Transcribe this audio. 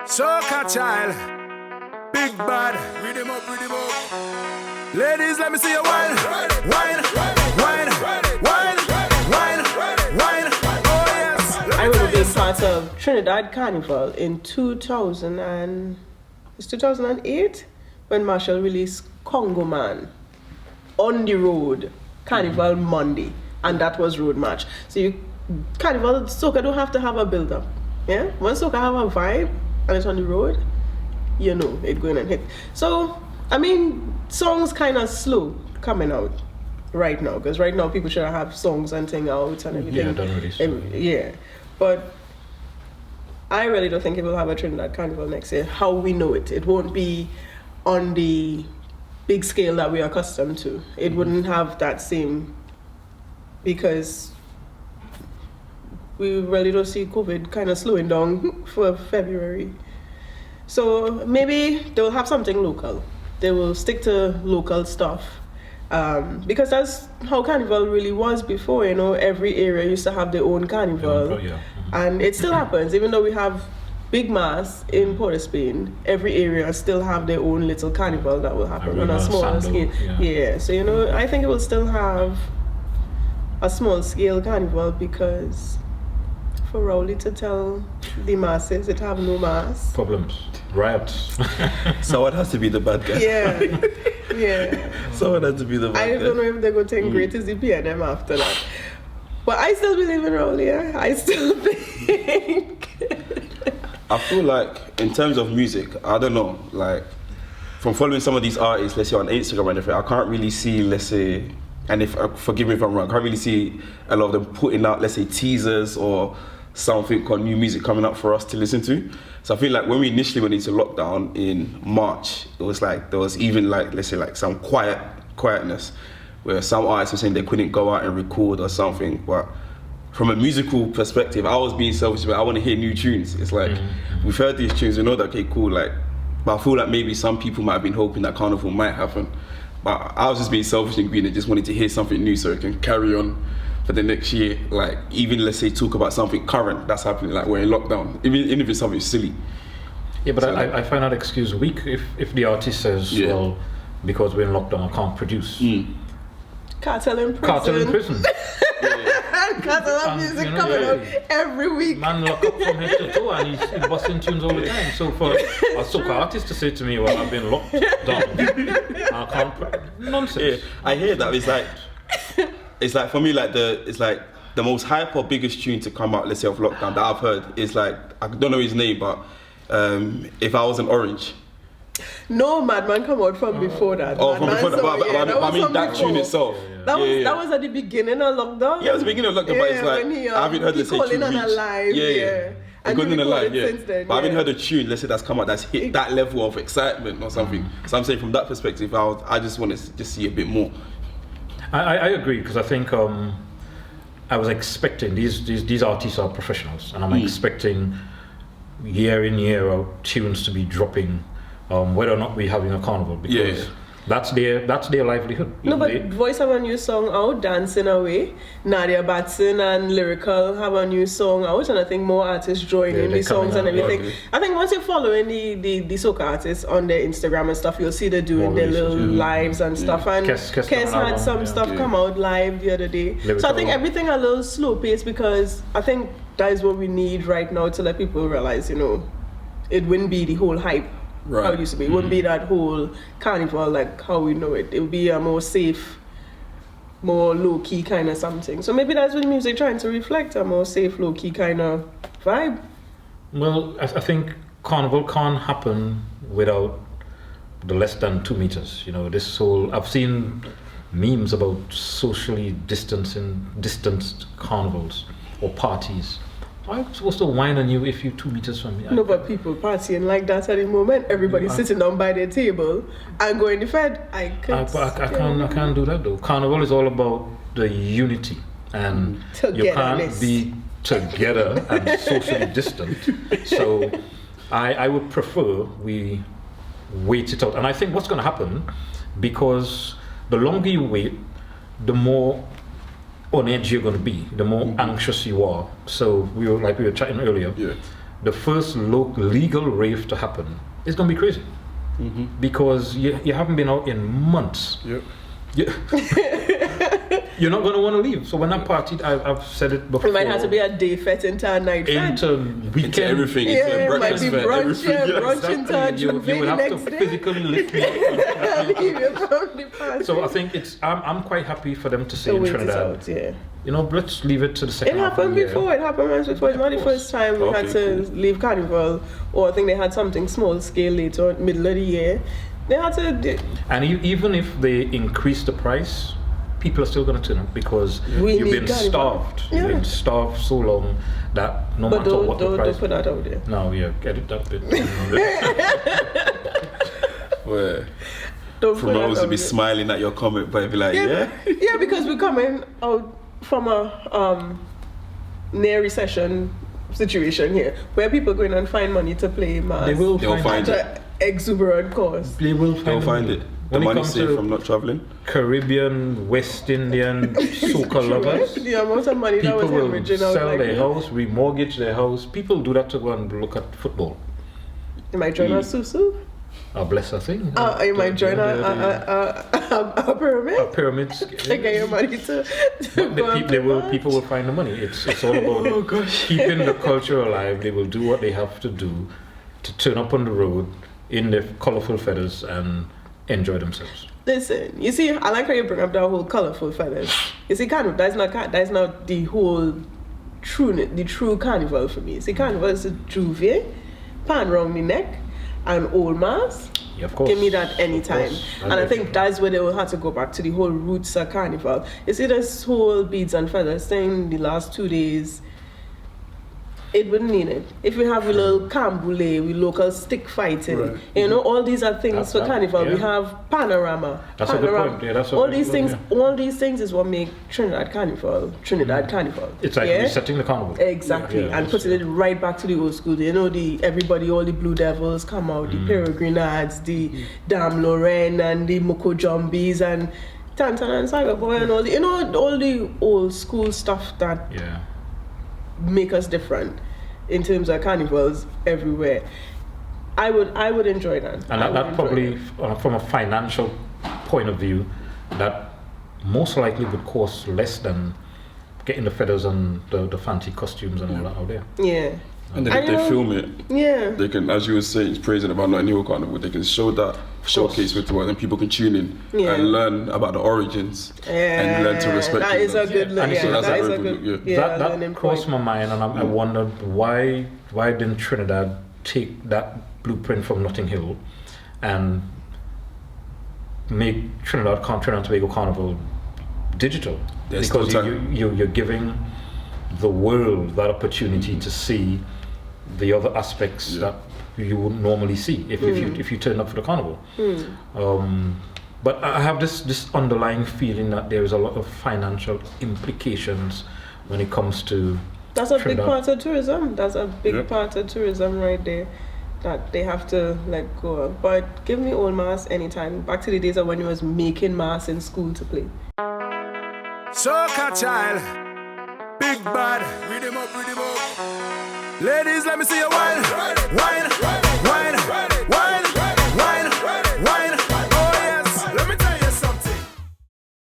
Soca child, big bad, read him up, read him up. Ladies, let me see you wine, wine, wine, wine, wine, wine. Oh yes. I would have been part of Trinidad Carnival in 2008 when Marshall released Congo Man on the road, Carnival Monday, and that was road march. So Carnival Soca don't have to have a build up. Yeah, once Soca have a vibe and it's on the road, you know it's going and hit. So I mean, songs kind of slow coming out right now, because right now people should have songs and thing out and everything. Yeah, done really. Yeah, but I really don't think it will have a Trinidad Carnival next year. How we know it, it won't be on the big scale that we are accustomed to. It wouldn't have that same, because we really don't see COVID kind of slowing down for February. So maybe they'll have something local. They will stick to local stuff. Because that's how Carnival really was before, you know, every area used to have their own Carnival. Yeah. And it still happens, even though we have big mass in Port of Spain, every area still have their own little Carnival that will happen on a smaller scale. Yeah, so you know, I think it will still have a small scale Carnival, because for Rowley to tell the masses it have no mass. Problems, riots. Someone has to be the bad guy. Yeah. Someone has to be the bad guy. I don't know if they're going to think great is the PNM after that. But I still believe in Rowley. I still think. I feel like in terms of music, I don't know, like from following some of these artists, let's say on Instagram and everything, I can't really see, let's say, and if forgive me if I'm wrong, I can't really see a lot of them putting out, let's say, teasers or something on new music coming up for us to listen to. So I feel like when we initially went into lockdown in March, it was like there was even like, let's say, like some quietness where some artists were saying they couldn't go out and record or something. But from a musical perspective, I was being selfish, but I want to hear new tunes. It's like we've heard these tunes, we know that, okay, cool, like, but I feel like maybe some people might have been hoping that Carnival might happen. But I was just being selfish and green and just wanted to hear something new so it can carry on for the next year. Like, even let's say talk about something current that's happening, like we're in lockdown, even if it's something silly. Yeah, but so I find that excuse weak if the artist says, well, because we're in lockdown, I can't produce. Cartel in prison. Cartel in prison. Cartel of music coming out every week. Man lock up from head to toe and he's busting tunes all the time. So for a soca artist to say to me, well, I've been locked down, I can't nonsense. Yeah, I hear that. It's like for me, like the most hype or biggest tune to come out, let's say, of lockdown that I've heard is like, I don't know his name, but If I Was an Orange. No, Madman come out from before that. Oh, from before that, but I mean that before. tune itself. That was at the beginning of lockdown. Yeah, it was the beginning of lockdown, but it's like I haven't heard the say tune on a live. And going in a live, since then, but I haven't heard a tune, let's say, that's come out that's hit that level of excitement or something. So I'm saying from that perspective, I just want to just see a bit more. I agree, because I think I was expecting these artists are professionals, and I'm expecting year in year out tunes to be dropping, whether or not we're having a carnival, because that's their livelihood. No, but Voice have a new song out, Dancing Away. Nadia Batson and Lyrical have a new song out, and I think more artists join in the songs and everything. I think once you're following the soca artists on their Instagram and stuff, you'll see they're doing their little lives and stuff. And Kes had some stuff come out live the other day. Lyrical. So I think everything a little slow paced, because I think that is what we need right now to let people realize, you know, it wouldn't be the whole hype. Right. How it used to be. It wouldn't be that whole carnival like how we know it. It would be a more safe, more low-key kind of something. So maybe that's what the music trying to reflect, a more safe, low-key kind of vibe. Well, I think carnival can't happen without the less than 2 meters. You know, this whole, I've seen memes about socially distanced carnivals or parties. I'm supposed to whine on you if you're 2 meters from me. No, but people partying like that at the moment. Everybody's sitting down by their table and going to fed. I can't do that though. Carnival is all about the unity, and you can't be together and socially distant. So I would prefer we wait it out. And I think what's going to happen, because the longer you wait, the more on edge you're going to be, the more anxious you are. So we were chatting earlier. the first legal rave to happen, it's going to be crazy. Because you haven't been out in months. Yep. You're not going to want to leave. So when I partied, I've said it before. It might have to be a day fete into a night fete. Into weekend. Into everything. Yeah, into it might breakfast be fete, brunch, everything. brunch into a You Juve would have next to day. physically lift me up. Leave you from the party. So I think I'm quite happy for them to say The in wait is Trinidad. out, yeah. You know, let's leave it to the second It half of happened the year. before. It happened once before. It's not the first time we had to leave Carnival, or I think they had something small scale later, middle of the year. They had to. And even if they increase the price, people are still going to turn up because We you've need been Carnival. starved. Yeah. You've been starved so long that no But matter what the don't price. put that out there. No, yeah, get it that bit. Where Don't put that promoters will out be there. smiling at your comment, but be like, yeah. Yeah, because we're coming out from a near recession situation here, where people go in and find money to play mass. They will They'll find find it. at an exuberant cost. They will They'll find it. The When it money comes saved to from not traveling. Caribbean, West Indian, Soca lovers, The amount of money that people was will hemorrhaging out sell like their that. house, remortgage their house. People do that to go and look at football. You might join a Susu. A blessed thing. You might join a pyramid. a pyramid. To get your money to But go and play match. people will find the money. It's all about keeping the culture alive. They will do what they have to do to turn up on the road in their colourful feathers and enjoy themselves. Listen, you see, I like how you bring up that whole colourful feathers. You see, Carnival, that's not the whole true Carnival for me. See, Carnival is a Juve, pan round the neck, and old mass. Yeah, of course. Give me that anytime. Of course. And I think that's where they will have to go back to the whole roots of Carnival. You see, this whole beads and feathers thing the last 2 days, it wouldn't need it. If we have a little camboulet, we local stick fighting, Right. you know, all these are things for That- Carnival. We yeah. have panorama. That's a good panorama. point. Yeah, that's a all good these point, things. yeah. All these things is what make Trinidad Carnival. It's like yeah? resetting the carnival. Exactly, Yeah, and that's putting it right back to the old school. You know, all the Blue Devils come out, the Peregrinades, the Dame Lorraine, and the Moko Jumbies, and Tantan and Saga Boy, and all the old school stuff that Yeah. make us different in terms of carnivals everywhere. I would enjoy that. And I would that enjoy probably, that. from a financial point of view, that most likely would cost less than getting the feathers and the fancy costumes and all that out there. Yeah. And then And if you they know- film it, Yeah. they can, as you were saying, praising about Notting Hill Carnival, they can show that showcase with the world, and people can tune in Yeah. and learn about the origins and learn to respect that is a humans. good look. And you see, Yeah, that's that a is a very good. good look, Yeah, that learning crossed point. my mind, and I wondered why didn't Trinidad take that blueprint from Notting Hill and make Trinidad and Tobago Carnival digital? There's Because still time. you're giving the world that opportunity to see the other aspects that you wouldn't normally see if you turn up for the carnival. But I have this underlying feeling that there is a lot of financial implications when it comes to That's a big Trinidad. part of tourism. That's a big Yep. part of tourism right there that they have to let go of. But give me old mass anytime. Back to the days of when you was making mass in school to play. Soca child, big bad, read them up, read them up. Ladies, let me see you wine, wine,